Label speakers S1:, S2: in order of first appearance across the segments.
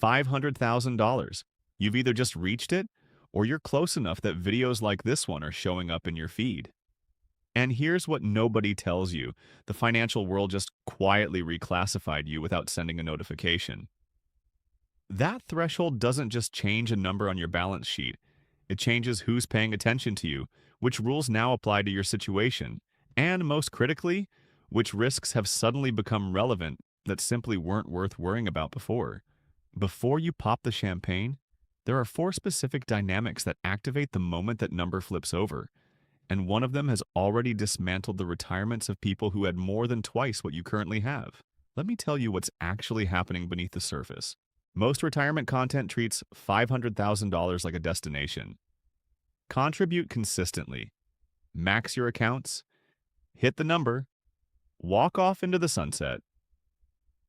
S1: $500,000. You've either just reached it or you're close enough that videos like this one are showing up in your feed. And here's what nobody tells you. The financial world just quietly reclassified you without sending a notification. That threshold doesn't just change a number on your balance sheet. It changes who's paying attention to you, which rules now apply to your situation, and most critically, which risks have suddenly become relevant that simply weren't worth worrying about before. Before you pop the champagne, there are four specific dynamics that activate the moment that number flips over, and one of them has already dismantled the retirements of people who had more than twice what you currently have. Let me tell you what's actually happening beneath the surface. Most retirement content treats $500,000 like a destination. Contribute consistently. Max your accounts. Hit the number. Walk off into the sunset.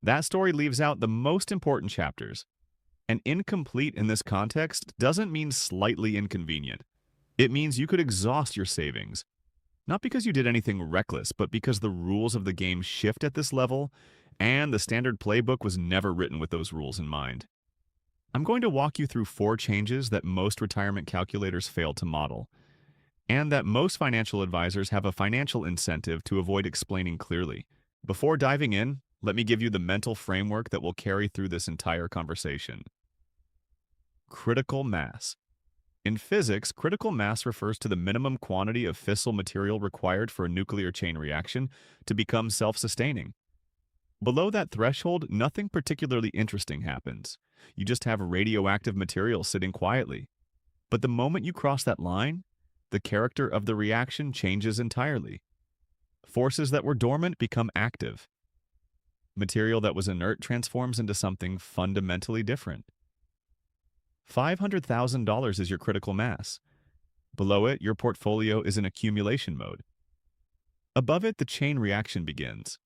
S1: That story leaves out the most important chapters. And incomplete in this context doesn't mean slightly inconvenient. It means you could exhaust your savings. Not because you did anything reckless, but because the rules of the game shift at this level, and the standard playbook was never written with those rules in mind. I'm going to walk you through four changes that most retirement calculators fail to model, and that most financial advisors have a financial incentive to avoid explaining clearly. Before diving in, let me give you the mental framework that will carry through this entire conversation. Critical mass. In physics, critical mass refers to the minimum quantity of fissile material required for a nuclear chain reaction to become self-sustaining. Below that threshold, nothing particularly interesting happens. You just have radioactive material sitting quietly. But the moment you cross that line, the character of the reaction changes entirely. Forces that were dormant become active. Material that was inert transforms into something fundamentally different. $500,000 is your critical mass. Below it, your portfolio is in accumulation mode. Above it, the chain reaction begins.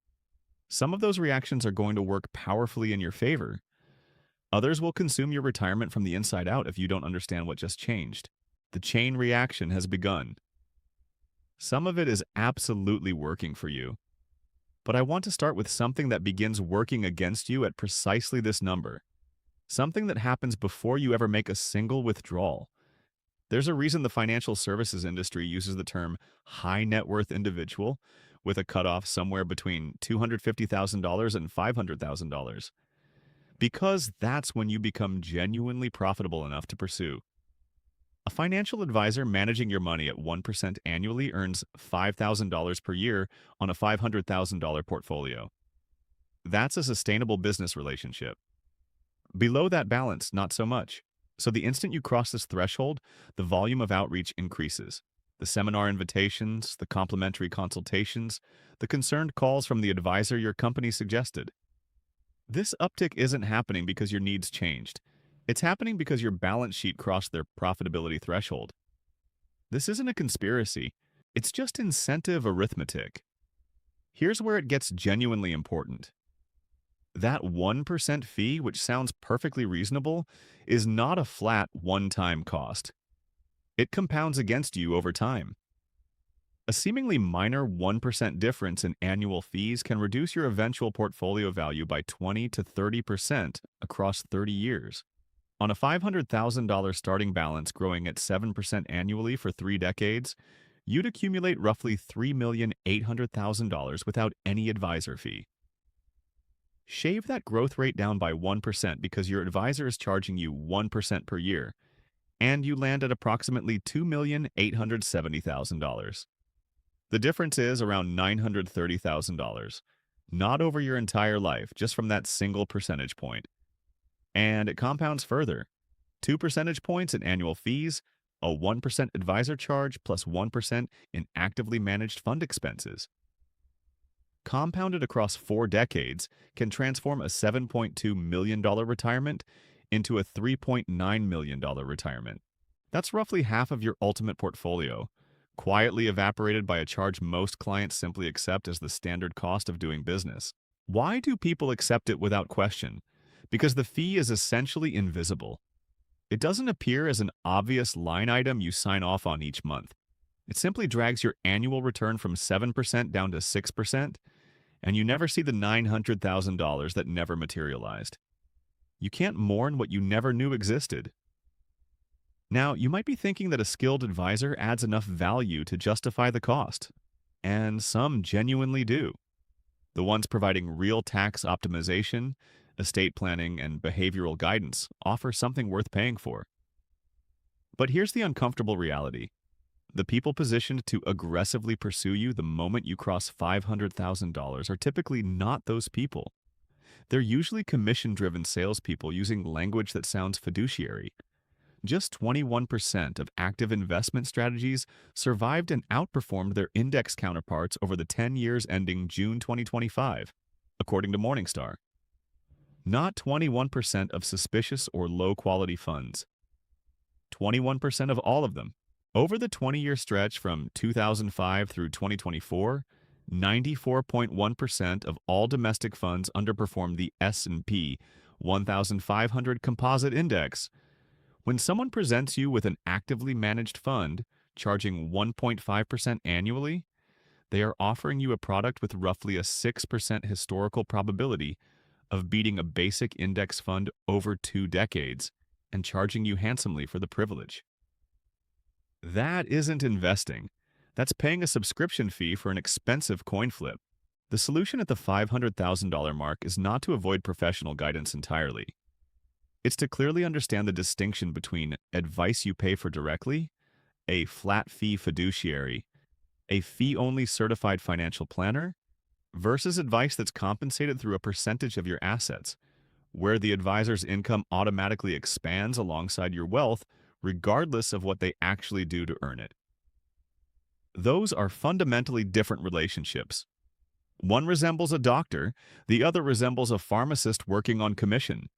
S1: Some of those reactions are going to work powerfully in your favor. Others will consume your retirement from the inside out if you don't understand what just changed. The chain reaction has begun. Some of it is absolutely working for you. But I want to start with something that begins working against you at precisely this number. Something that happens before you ever make a single withdrawal. There's a reason the financial services industry uses the term high net worth individual with a cutoff somewhere between $250,000 and $500,000. Because that's when you become genuinely profitable enough to pursue. A financial advisor managing your money at 1% annually earns $5,000 per year on a $500,000 portfolio. That's a sustainable business relationship. Below that balance, not so much. So the instant you cross this threshold, the volume of outreach increases. The seminar invitations, the complimentary consultations, the concerned calls from the advisor your company suggested. This uptick isn't happening because your needs changed. It's happening because your balance sheet crossed their profitability threshold. This isn't a conspiracy. It's just incentive arithmetic. Here's where it gets genuinely important. That 1% fee, which sounds perfectly reasonable, is not a flat one-time cost. It compounds against you over time. A seemingly minor 1% difference in annual fees can reduce your eventual portfolio value by 20 to 30% across 30 years. On a $500,000 starting balance growing at 7% annually for 3 decades, you'd accumulate roughly $3,800,000 without any advisor fee. Shave that growth rate down by 1% because your advisor is charging you 1% per year, and you land at approximately $2,870,000. The difference is around $930,000, not over your entire life, just from that single percentage point. And it compounds further. 2 percentage points in annual fees, a 1% advisor charge plus 1% in actively managed fund expenses. Compounded across 4 decades, can transform a $7.2 million retirement into a $3.9 million retirement. That's roughly half of your ultimate portfolio, quietly evaporated by a charge most clients simply accept as the standard cost of doing business. Why do people accept it without question? Because the fee is essentially invisible. It doesn't appear as an obvious line item you sign off on each month. It simply drags your annual return from 7% down to 6%, and you never see the $900,000 that never materialized. You can't mourn what you never knew existed. Now, you might be thinking that a skilled advisor adds enough value to justify the cost, and some genuinely do. The ones providing real tax optimization, estate planning, and behavioral guidance offer something worth paying for. But here's the uncomfortable reality. The people positioned to aggressively pursue you the moment you cross $500,000 are typically not those people. They're usually commission-driven salespeople using language that sounds fiduciary. Just 21% of active investment strategies survived and outperformed their index counterparts over the 10 years ending June 2025, according to Morningstar. Not 21% of suspicious or low-quality funds. 21% of all of them. Over the 20-year stretch from 2005 through 2024, 94.1% of all domestic funds underperformed the S&P 1,500 Composite Index. When someone presents you with an actively managed fund charging 1.5% annually, they are offering you a product with roughly a 6% historical probability of beating a basic index fund over 2 decades and charging you handsomely for the privilege. That isn't investing. That's paying a subscription fee for an expensive coin flip. The solution at the $500,000 mark is not to avoid professional guidance entirely. It's to clearly understand the distinction between advice you pay for directly, a flat-fee fiduciary, a fee-only certified financial planner, versus advice that's compensated through a percentage of your assets, where the advisor's income automatically expands alongside your wealth regardless of what they actually do to earn it. Those are fundamentally different relationships. One resembles a doctor, the other resembles a pharmacist working on commission.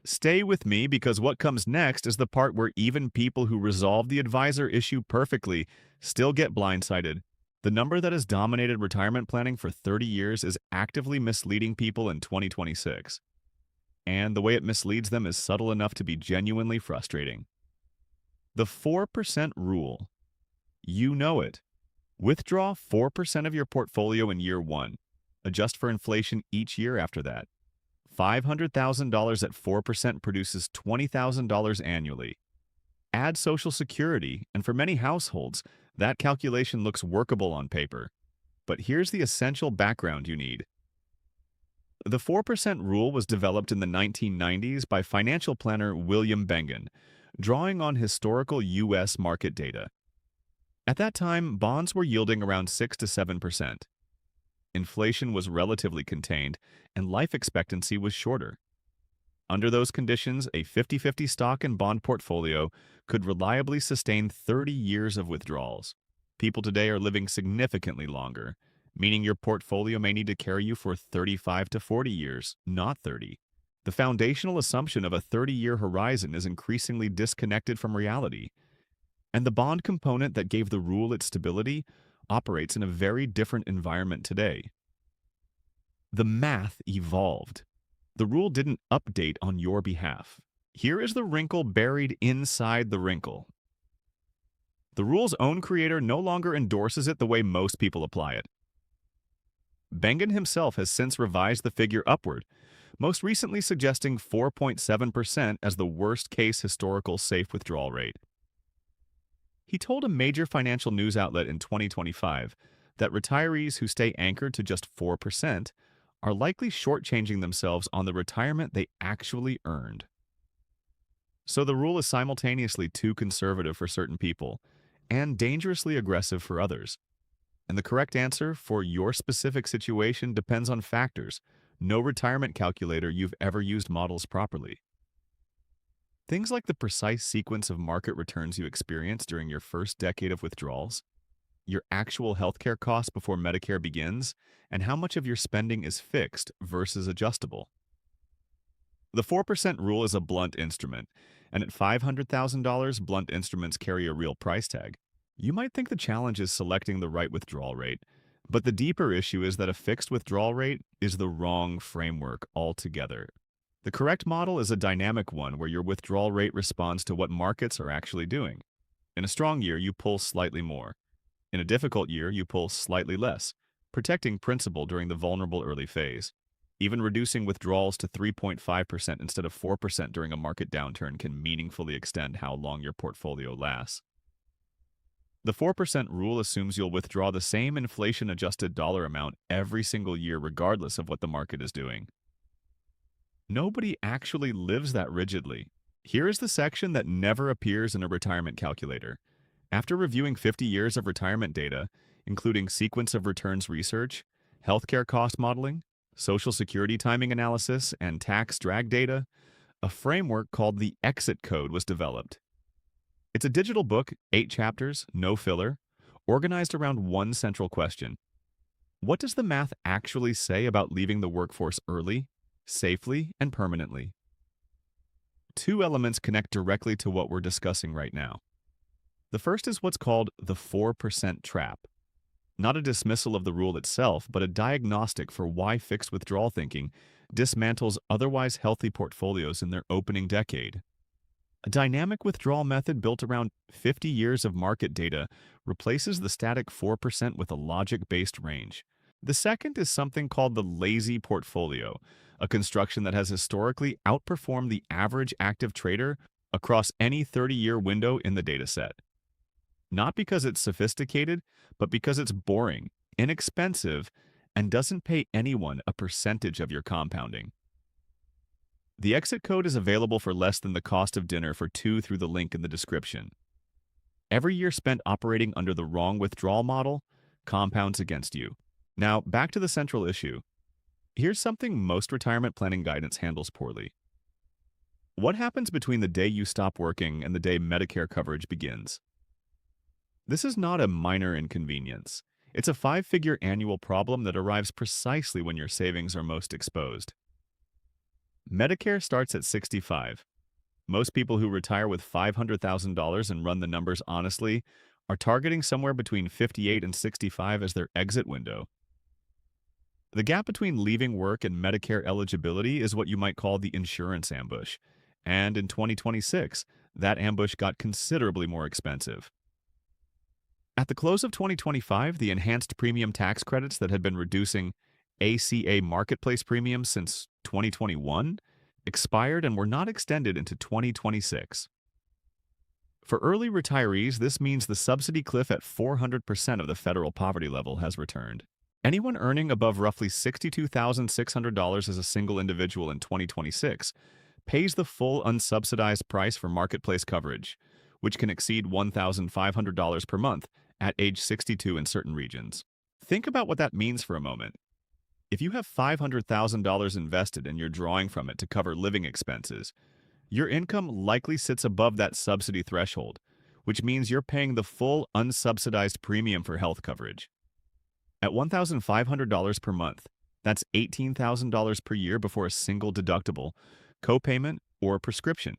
S1: Stay with me because what comes next is the part where even people who resolve the advisor issue perfectly still get blindsided. The number that has dominated retirement planning for 30 years is actively misleading people in 2026. And the way it misleads them is subtle enough to be genuinely frustrating. The 4% rule. You know it. Withdraw 4% of your portfolio in year 1. Adjust for inflation each year after that. $500,000 at 4% produces $20,000 annually. Add Social Security, and for many households, that calculation looks workable on paper. But here's the essential background you need. The 4% rule was developed in the 1990s by financial planner William Bengen, drawing on historical U.S. market data. At that time, bonds were yielding around 6 to 7%. Inflation was relatively contained, and life expectancy was shorter. Under those conditions, a 50-50 stock and bond portfolio could reliably sustain 30 years of withdrawals. People today are living significantly longer, meaning your portfolio may need to carry you for 35 to 40 years, not 30. The foundational assumption of a 30-year horizon is increasingly disconnected from reality, and the bond component that gave the rule its stability operates in a very different environment today. The math evolved. The rule didn't update on your behalf. Here is the wrinkle buried inside the wrinkle. The rule's own creator no longer endorses it the way most people apply it. Bengen himself has since revised the figure upward, most recently suggesting 4.7% as the worst-case historical safe withdrawal rate. He told a major financial news outlet in 2025 that retirees who stay anchored to just 4% are likely shortchanging themselves on the retirement they actually earned. So the rule is simultaneously too conservative for certain people and dangerously aggressive for others. And the correct answer for your specific situation depends on factors. No retirement calculator you've ever used models properly. Things like the precise sequence of market returns you experience during your first decade of withdrawals, your actual healthcare costs before Medicare begins, and how much of your spending is fixed versus adjustable. The 4% rule is a blunt instrument, and at $500,000, blunt instruments carry a real price tag. You might think the challenge is selecting the right withdrawal rate, but the deeper issue is that a fixed withdrawal rate is the wrong framework altogether. The correct model is a dynamic one where your withdrawal rate responds to what markets are actually doing. In a strong year, you pull slightly more. In a difficult year, you pull slightly less, protecting principal during the vulnerable early phase. Even reducing withdrawals to 3.5% instead of 4% during a market downturn can meaningfully extend how long your portfolio lasts. The 4% rule assumes you'll withdraw the same inflation-adjusted dollar amount every single year regardless of what the market is doing. Nobody actually lives that rigidly. Here is the section that never appears in a retirement calculator. After reviewing 50 years of retirement data, including sequence of returns research, healthcare cost modeling, Social Security timing analysis, and tax drag data, a framework called the Exit Code was developed. It's a digital book, 8 chapters, no filler, organized around one central question. What does the math actually say about leaving the workforce early, safely, and permanently? Two elements connect directly to what we're discussing right now. The first is what's called the 4% trap. Not a dismissal of the rule itself, but a diagnostic for why fixed withdrawal thinking dismantles otherwise healthy portfolios in their opening decade. A dynamic withdrawal method built around 50 years of market data replaces the static 4% with a logic-based range. The second is something called the lazy portfolio, a construction that has historically outperformed the average active trader across any 30-year window in the dataset. Not because it's sophisticated, but because it's boring, inexpensive, and doesn't pay anyone a percentage of your compounding. The exit code is available for less than the cost of dinner for 2 through the link in the description. Every year spent operating under the wrong withdrawal model compounds against you. Now, back to the central issue. Here's something most retirement planning guidance handles poorly. What happens between the day you stop working and the day Medicare coverage begins? This is not a minor inconvenience. It's a 5-figure annual problem that arrives precisely when your savings are most exposed. Medicare starts at 65. Most people who retire with $500,000 and run the numbers honestly are targeting somewhere between 58 and 65 as their exit window. The gap between leaving work and Medicare eligibility is what you might call the insurance ambush. And in 2026, that ambush got considerably more expensive. At the close of 2025, the enhanced premium tax credits that had been reducing ACA marketplace premiums since 2021 expired and were not extended into 2026. For early retirees, this means the subsidy cliff at 400% of the federal poverty level has returned. Anyone earning above roughly $62,600 as a single individual in 2026 pays the full unsubsidized price for marketplace coverage, which can exceed $1,500 per month at age 62 in certain regions. Think about what that means for a moment. If you have $500,000 invested and you're drawing from it to cover living expenses, your income likely sits above that subsidy threshold, which means you're paying the full unsubsidized premium for health coverage. At $1,500 per month, that's $18,000 per year before a single deductible, copayment, or prescription.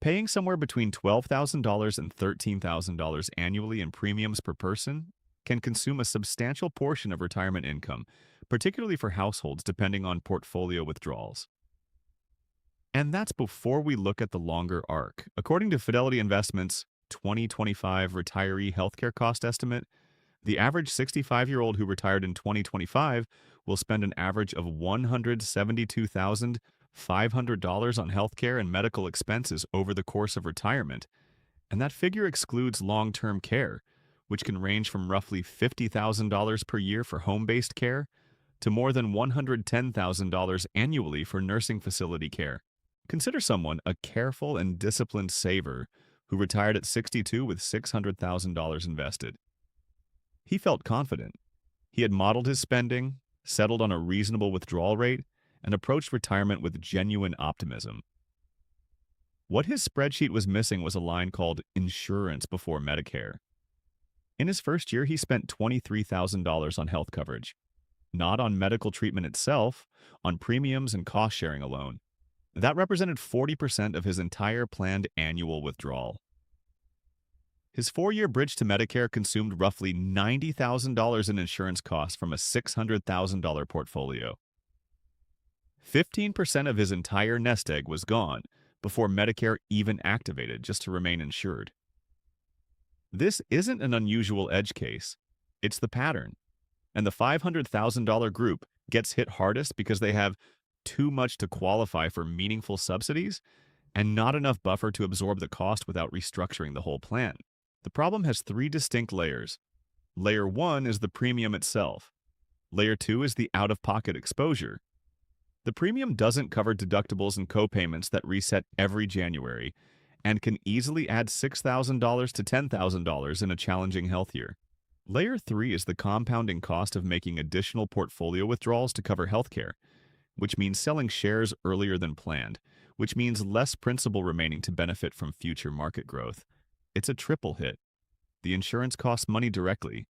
S1: Paying somewhere between $12,000 and $13,000 annually in premiums per person can consume a substantial portion of retirement income, particularly for households depending on portfolio withdrawals. And that's before we look at the longer arc. According to Fidelity Investments' 2025 retiree healthcare cost estimate, the average 65-year-old who retired in 2025 will spend an average of $172,500 on healthcare and medical expenses over the course of retirement, and that figure excludes long-term care, which can range from roughly $50,000 per year for home-based care to more than $110,000 annually for nursing facility care. Consider someone a careful and disciplined saver who retired at 62 with $600,000 invested. He felt confident. He had modeled his spending, settled on a reasonable withdrawal rate, and approached retirement with genuine optimism. What his spreadsheet was missing was a line called insurance before Medicare. In his first year, he spent $23,000 on health coverage, not on medical treatment itself, on premiums and cost sharing alone. That represented 40% of his entire planned annual withdrawal. His 4-year bridge to Medicare consumed roughly $90,000 in insurance costs from a $600,000 portfolio. 15% of his entire nest egg was gone before Medicare even activated just to remain insured. This isn't an unusual edge case. It's the pattern. And the $500,000 group gets hit hardest because they have too much to qualify for meaningful subsidies and not enough buffer to absorb the cost without restructuring the whole plan. The problem has three distinct layers. Layer 1 is the premium itself. Layer 2 is the out-of-pocket exposure. The premium doesn't cover deductibles and copayments that reset every January and can easily add $6,000 to $10,000 in a challenging health year. Layer 3 is the compounding cost of making additional portfolio withdrawals to cover healthcare, which means selling shares earlier than planned, which means less principal remaining to benefit from future market growth. It's a triple hit. The insurance costs money directly.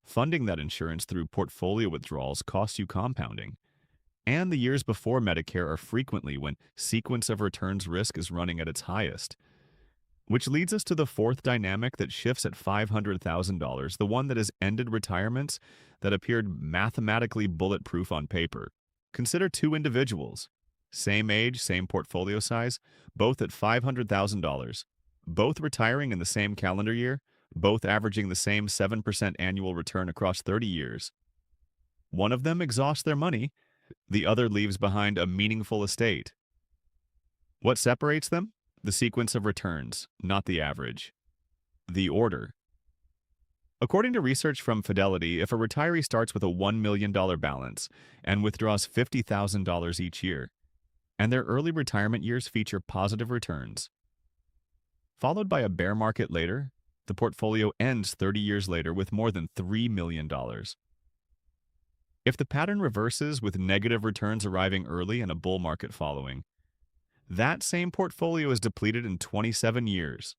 S1: Funding that insurance through portfolio withdrawals costs you compounding. And the years before Medicare are frequently when sequence of returns risk is running at its highest. Which leads us to the fourth dynamic that shifts at $500,000, the one that has ended retirements that appeared mathematically bulletproof on paper. Consider two individuals, same age, same portfolio size, both at $500,000, both retiring in the same calendar year, both averaging the same 7% annual return across 30 years. One of them exhausts their money, the other leaves behind a meaningful estate. What separates them? The sequence of returns, not the average. The order. According to research from Fidelity, if a retiree starts with a $1 million balance and withdraws $50,000 each year, and their early retirement years feature positive returns, followed by a bear market later, the portfolio ends 30 years later with more than $3 million. If the pattern reverses with negative returns arriving early and a bull market following, that same portfolio is depleted in 27 years.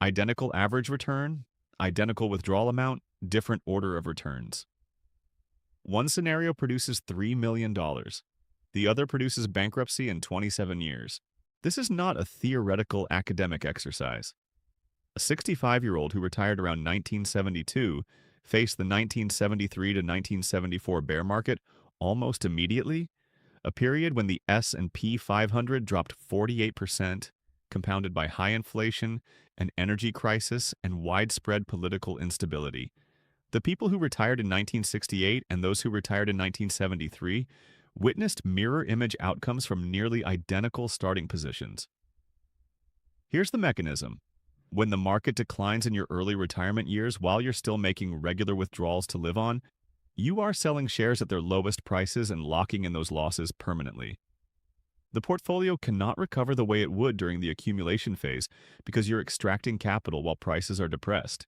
S1: Identical average return, identical withdrawal amount, different order of returns. One scenario produces $3 million. The other produces bankruptcy in 27 years. This is not a theoretical academic exercise. A 65-year-old who retired around 1972 faced the 1973 to 1974 bear market almost immediately, a period when the S&P 500 dropped 48%, compounded by high inflation, an energy crisis, and widespread political instability. The people who retired in 1968 and those who retired in 1973 witnessed mirror image outcomes from nearly identical starting positions. Here's the mechanism. When the market declines in your early retirement years while you're still making regular withdrawals to live on, you are selling shares at their lowest prices and locking in those losses permanently. The portfolio cannot recover the way it would during the accumulation phase because you're extracting capital while prices are depressed.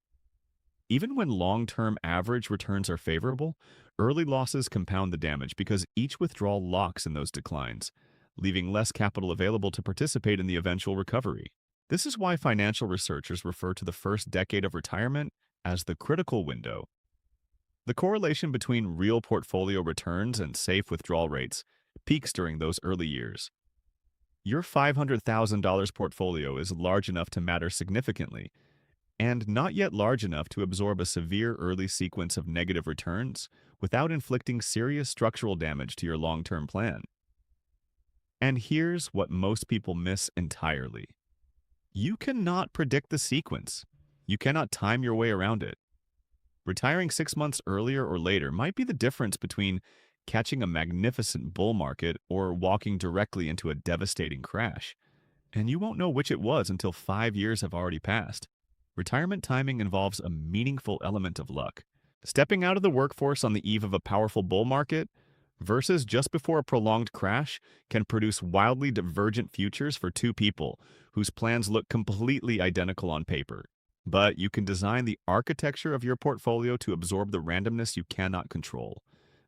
S1: Even when long-term average returns are favorable, early losses compound the damage because each withdrawal locks in those declines, leaving less capital available to participate in the eventual recovery. This is why financial researchers refer to the first decade of retirement as the critical window. The correlation between real portfolio returns and safe withdrawal rates peaks during those early years. Your $500,000 portfolio is large enough to matter significantly, and not yet large enough to absorb a severe early sequence of negative returns without inflicting serious structural damage to your long-term plan. And here's what most people miss entirely. You cannot predict the sequence. You cannot time your way around it. Retiring 6 months earlier or later might be the difference between catching a magnificent bull market or walking directly into a devastating crash. And you won't know which it was until 5 years have already passed. Retirement timing involves a meaningful element of luck. Stepping out of the workforce on the eve of a powerful bull market versus just before a prolonged crash can produce wildly divergent futures for two people whose plans look completely identical on paper. But you can design the architecture of your portfolio to absorb the randomness you cannot control.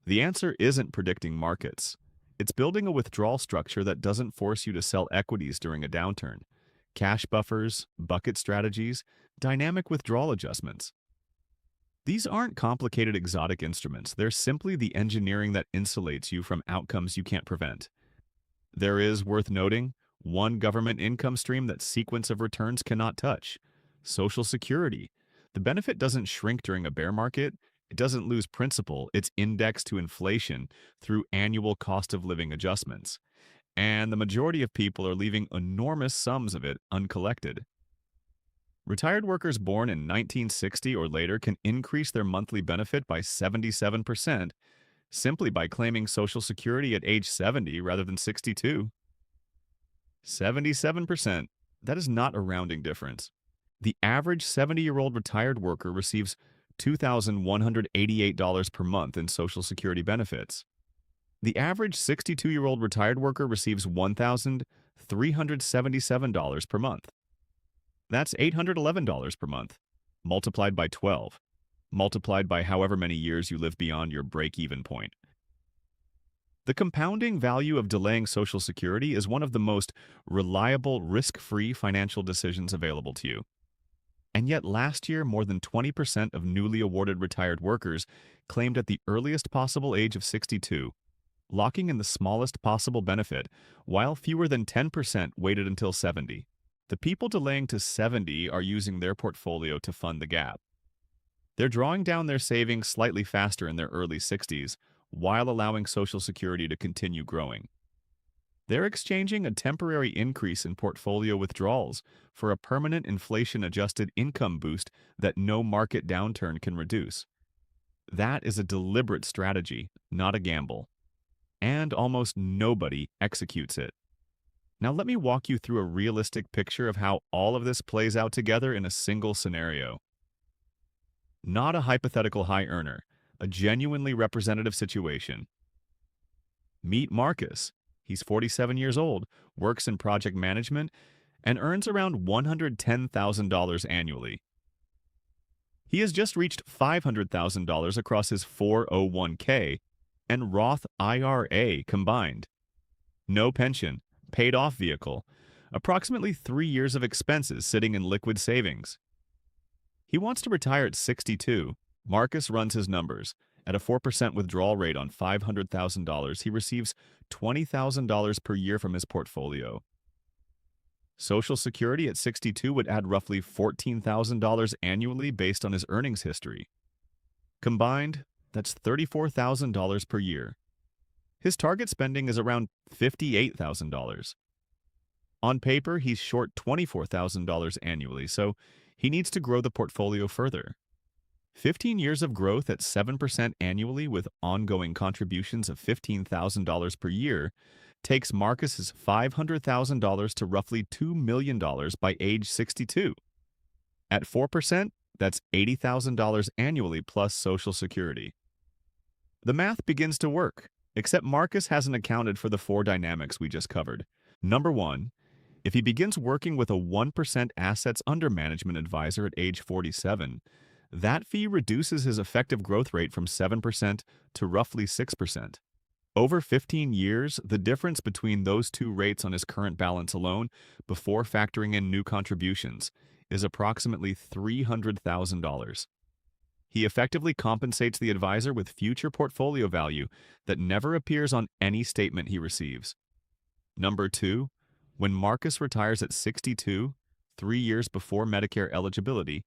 S1: The answer isn't predicting markets. It's building a withdrawal structure that doesn't force you to sell equities during a downturn. Cash buffers, bucket strategies, dynamic withdrawal adjustments. These aren't complicated exotic instruments. They're simply the engineering that insulates you from outcomes you can't prevent. There is, worth noting, one government income stream that sequence of returns cannot touch: Social Security. The benefit doesn't shrink during a bear market. It doesn't lose principal. It's indexed to inflation through annual cost of living adjustments. And the majority of people are leaving enormous sums of it uncollected. Retired workers born in 1960 or later can increase their monthly benefit by 77%, simply by claiming Social Security at age 70 rather than 62. 77%. That is not a rounding difference. The average 70-year-old retired worker receives $2,188 per month in Social Security benefits. The average 62-year-old retired worker receives $1,377 per month. That's $811 per month, multiplied by 12, multiplied by however many years you live beyond your break-even point. The compounding value of delaying Social Security is one of the most reliable, risk-free financial decisions available to you. And yet last year, more than 20% of newly awarded retired workers claimed at the earliest possible age of 62, locking in the smallest possible benefit, while fewer than 10% waited until 70. The people delaying to 70 are using their portfolio to fund the gap. They're drawing down their savings slightly faster in their early 60s, while allowing Social Security to continue growing. They're exchanging a temporary increase in portfolio withdrawals for a permanent inflation-adjusted income boost that no market downturn can reduce. That is a deliberate strategy, not a gamble. And almost nobody executes it. Now let me walk you through a realistic picture of how all of this plays out together in a single scenario. Not a hypothetical high earner, a genuinely representative situation. Meet Marcus. He's 47 years old, works in project management, and earns around $110,000 annually. He has just reached $500,000 across his 401k and Roth IRA combined. No pension, paid-off vehicle, approximately 3 years of expenses sitting in liquid savings. He wants to retire at 62. Marcus runs his numbers. At a 4% withdrawal rate on $500,000, he receives $20,000 per year from his portfolio. Social Security at 62 would add roughly $14,000 annually based on his earnings history. Combined, that's $34,000 per year. His target spending is around $58,000. On paper, he's short $24,000 annually, so he needs to grow the portfolio further. 15 years of growth at 7% annually with ongoing contributions of $15,000 per year takes Marcus's $500,000 to roughly $2 million by age 62. At 4%, that's $80,000 annually plus Social Security. The math begins to work, except Marcus hasn't accounted for the four dynamics we just covered. Number one, if he begins working with a 1% assets under management advisor at age 47, that fee reduces his effective growth rate from 7% to roughly 6%. Over 15 years, the difference between those two rates on his current balance alone, before factoring in new contributions, is approximately $300,000. He effectively compensates the advisor with future portfolio value that never appears on any statement he receives. Number two, when Marcus retires at 62, 3 years before Medicare eligibility,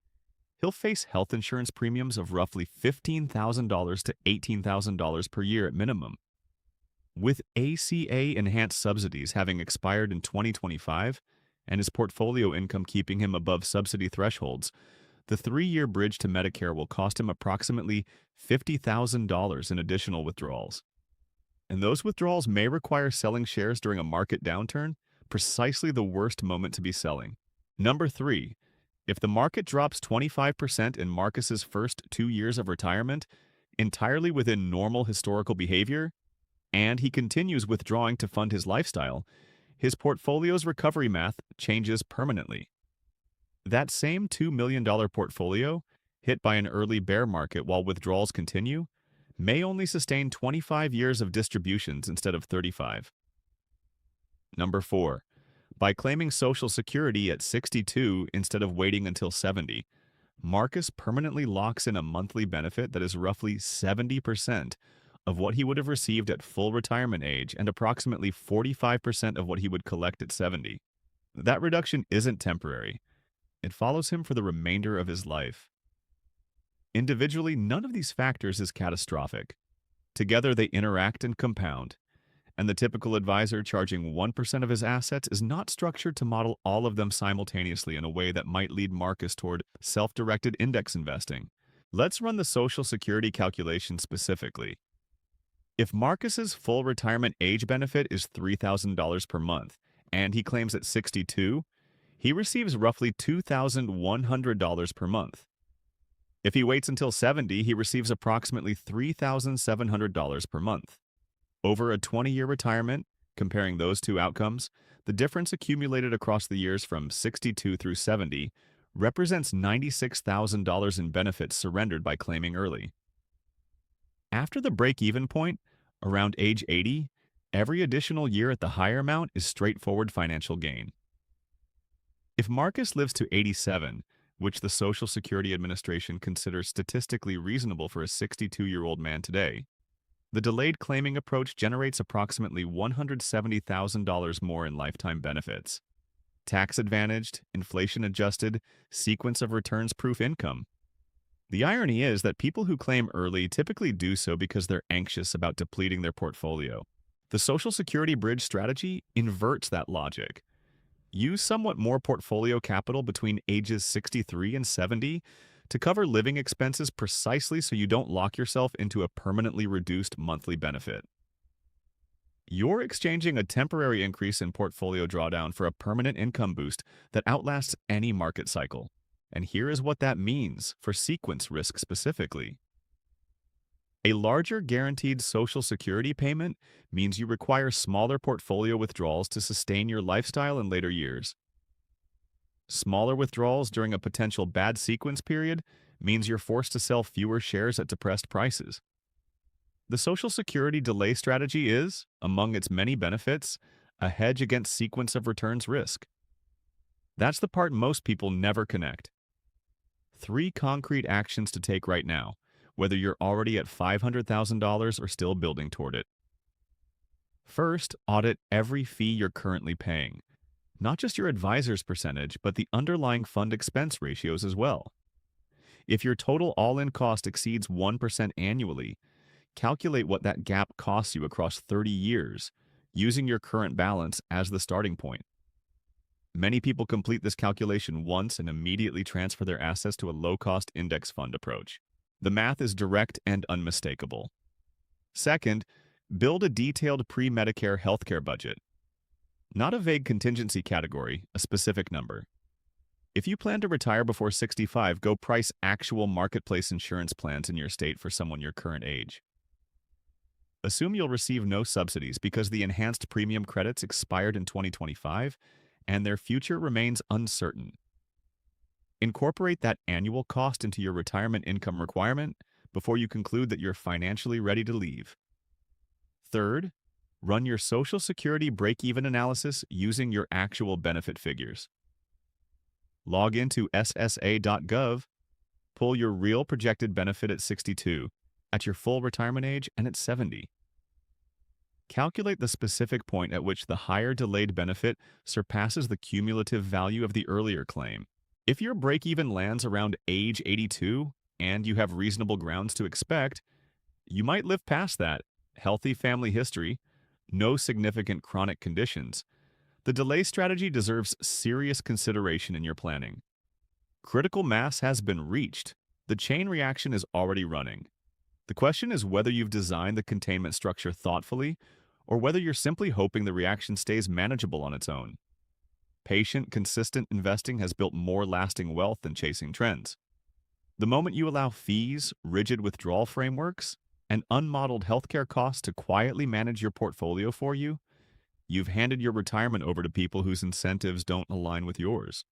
S1: he'll face health insurance premiums of roughly $15,000 to $18,000 per year at minimum. With ACA enhanced subsidies having expired in 2025 and his portfolio income keeping him above subsidy thresholds, the 3-year bridge to Medicare will cost him approximately $50,000 in additional withdrawals. And those withdrawals may require selling shares during a market downturn, precisely the worst moment to be selling. Number 3. If the market drops 25% in Marcus's first 2 years of retirement, entirely within normal historical behavior, and he continues withdrawing to fund his lifestyle, his portfolio's recovery math changes permanently. That same $2 million portfolio, hit by an early bear market while withdrawals continue, may only sustain 25 years of distributions instead of 35. Number 4. By claiming Social Security at 62 instead of waiting until 70, Marcus permanently locks in a monthly benefit that is roughly 70% of what he would have received at full retirement age and approximately 45% of what he would collect at 70. That reduction isn't temporary. It follows him for the remainder of his life. Individually, none of these factors is catastrophic. Together, they interact and compound. And the typical advisor charging 1% of his assets is not structured to model all of them simultaneously in a way that might lead Marcus toward self-directed index investing. Let's run the Social Security calculation specifically. If Marcus's full retirement age benefit is $3,000 per month, and he claims at 62, he receives roughly $2,100 per month. If he waits until 70, he receives approximately $3,700 per month. Over a 20-year retirement, comparing those two outcomes, the difference accumulated across the years from 62 through 70 represents $96,000 in benefits surrendered by claiming early. After the break-even point, around age 80, every additional year at the higher amount is straightforward financial gain. If Marcus lives to 87, which the Social Security Administration considers statistically reasonable for a 62-year-old man today, the delayed claiming approach generates approximately $170,000 more in lifetime benefits. Tax-advantaged, inflation-adjusted, sequence of returns-proof income. The irony is that people who claim early typically do so because they're anxious about depleting their portfolio. The Social Security Bridge strategy inverts that logic. Use somewhat more portfolio capital between ages 63 and 70 to cover living expenses precisely so you don't lock yourself into a permanently reduced monthly benefit. You're exchanging a temporary increase in portfolio drawdown for a permanent income boost that outlasts any market cycle. And here is what that means for sequence risk specifically. A larger guaranteed Social Security payment means you require smaller portfolio withdrawals to sustain your lifestyle in later years. Smaller withdrawals during a potential bad sequence period means you're forced to sell fewer shares at depressed prices. The Social Security delay strategy is, among its many benefits, a hedge against sequence of returns risk. That's the part most people never connect. 3 concrete actions to take right now, whether you're already at $500,000 or still building toward it. First, audit every fee you're currently paying. Not just your advisor's percentage, but the underlying fund expense ratios as well. If your total all-in cost exceeds 1% annually, calculate what that gap costs you across 30 years, using your current balance as the starting point. Many people complete this calculation once and immediately transfer their assets to a low-cost index fund approach. The math is direct and unmistakable. Second, build a detailed pre-Medicare healthcare budget. Not a vague contingency category, a specific number. If you plan to retire before 65, go price actual marketplace insurance plans in your state for someone your current age. Assume you'll receive no subsidies because the enhanced premium credits expired in 2025 and their future remains uncertain. Incorporate that annual cost into your retirement income requirement before you conclude that you're financially ready to leave. Third, run your Social Security break-even analysis using your actual benefit figures. Log into ssa.gov, pull your real projected benefit at 62, at your full retirement age, and at 70. Calculate the specific point at which the higher delayed benefit surpasses the cumulative value of the earlier claim. If your break-even lands around age 82 and you have reasonable grounds to expect, you might live past that. Healthy family history, no significant chronic conditions. The delay strategy deserves serious consideration in your planning. Critical mass has been reached. The chain reaction is already running. The question is whether you've designed the containment structure thoughtfully or whether you're simply hoping the reaction stays manageable on its own. Patient, consistent investing has built more lasting wealth than chasing trends. The moment you allow fees, rigid withdrawal frameworks, and unmodeled healthcare costs to quietly manage your portfolio for you, you've handed your retirement over to people whose incentives don't align with yours.